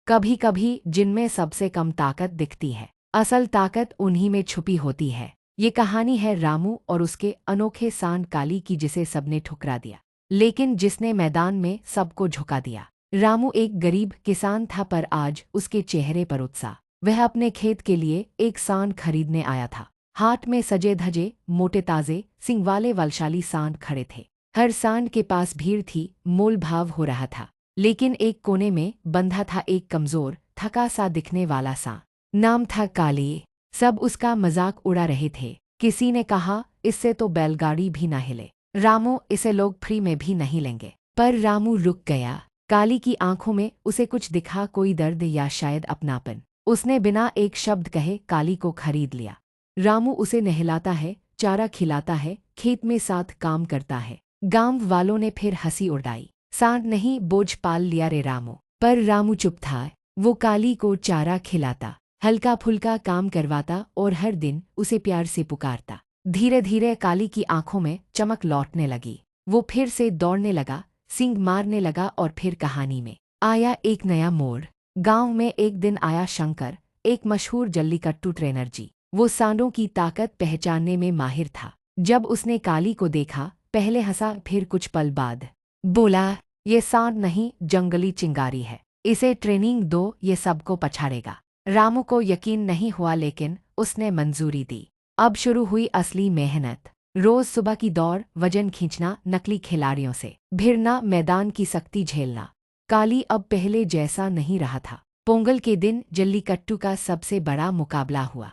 कभी कभी जिनमें सबसे कम ताकत दिखती है, असल ताकत उन्हीं में छुपी होती है। ये कहानी है रामू और उसके अनोखे सांड काली की, जिसे सबने ठुकरा दिया, लेकिन जिसने मैदान में सबको झुका दिया। रामू एक गरीब किसान था, पर आज उसके चेहरे पर उत्साह। वह अपने खेत के लिए एक सांड खरीदने आया था। हाट में सजे धजे, मोटे ताजे सींग वाले बलशाली सांड खड़े थे। हर सांड के पास भीड़ थी, मोल भाव हो रहा था। लेकिन एक कोने में बंधा था एक कमजोर, थका सा दिखने वाला सांड। नाम था काली। सब उसका मजाक उड़ा रहे थे। किसी ने कहा, इससे तो बैलगाड़ी भी ना हिले। रामू, इसे लोग फ्री में भी नहीं लेंगे। पर रामू रुक गया। काली की आंखों में उसे कुछ दिखा, कोई दर्द या शायद अपनापन। उसने बिना एक शब्द कहे काली को खरीद लिया। रामू उसे नहलाता है, चारा खिलाता है, खेत में साथ काम करता है। गांव वालों ने फिर हंसी उड़ाई। सांड नहीं, बोझ पाल लिया रे रामू। पर रामू चुप था। वो काली को चारा खिलाता, हल्का फुल्का काम करवाता और हर दिन उसे प्यार से पुकारता। धीरे धीरे काली की आंखों में चमक लौटने लगी। वो फिर से दौड़ने लगा, सींग मारने लगा और फिर कहानी में आया एक नया मोड़। गांव में एक दिन आया शंकर, एक मशहूर जल्लीकट्टू ट्रेनर जी। वो सांडों की ताकत पहचानने में माहिर था। जब उसने काली को देखा, पहले हंसा, फिर कुछ पल बाद बोला, ये सांड नहीं, जंगली चिंगारी है। इसे ट्रेनिंग दो, ये सबको पछाड़ेगा। रामू को यकीन नहीं हुआ, लेकिन उसने मंजूरी दी। अब शुरू हुई असली मेहनत। रोज सुबह की दौड़, वजन खींचना, नकली खिलाड़ियों से भिड़ना, मैदान की सख्ती झेलना। काली अब पहले जैसा नहीं रहा था। पोंगल के दिन जल्लीकट्टू का सबसे बड़ा मुकाबला हुआ।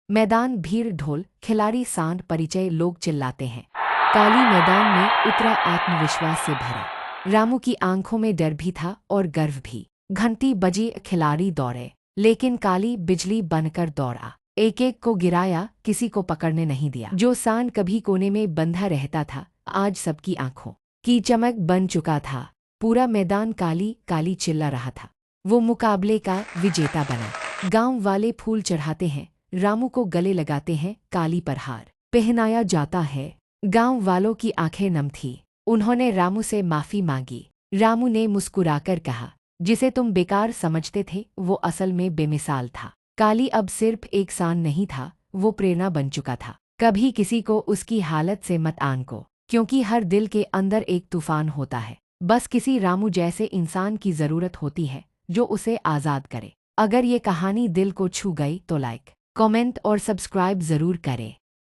मैदान, भीड़, ढोल, खिलाड़ी, सांड, परिचय, लोग चिल्लाते हैं। काली मैदान में उतरा, आत्मविश्वास से भरा। रामू की आंखों में डर भी था और गर्व भी। घंटी बजी, खिलाड़ी दौड़े, लेकिन काली बिजली बनकर दौड़ा। एक एक को गिराया, किसी को पकड़ने नहीं दिया। जो सांड कभी कोने में बंधा रहता था, आज सबकी आंखों की चमक बन चुका था। पूरा मैदान काली काली चिल्ला रहा था। वो मुकाबले का विजेता बना। गांव वाले फूल चढ़ाते हैं, रामू को गले लगाते हैं, काली पर हार पहनाया जाता है। गांव वालों की आंखें नम थी। उन्होंने रामू से माफी मांगी। रामू ने मुस्कुराकर कहा, जिसे तुम बेकार समझते थे, वो असल में बेमिसाल था। काली अब सिर्फ एक सांड नहीं था, वो प्रेरणा बन चुका था। कभी किसी को उसकी हालत से मत आंको, क्योंकि हर दिल के अंदर एक तूफान होता है। बस किसी रामू जैसे इंसान की जरूरत होती है, जो उसे आज़ाद करे। अगर ये कहानी दिल को छू गई तो लाइक, कमेंट और सब्सक्राइब जरूर करें।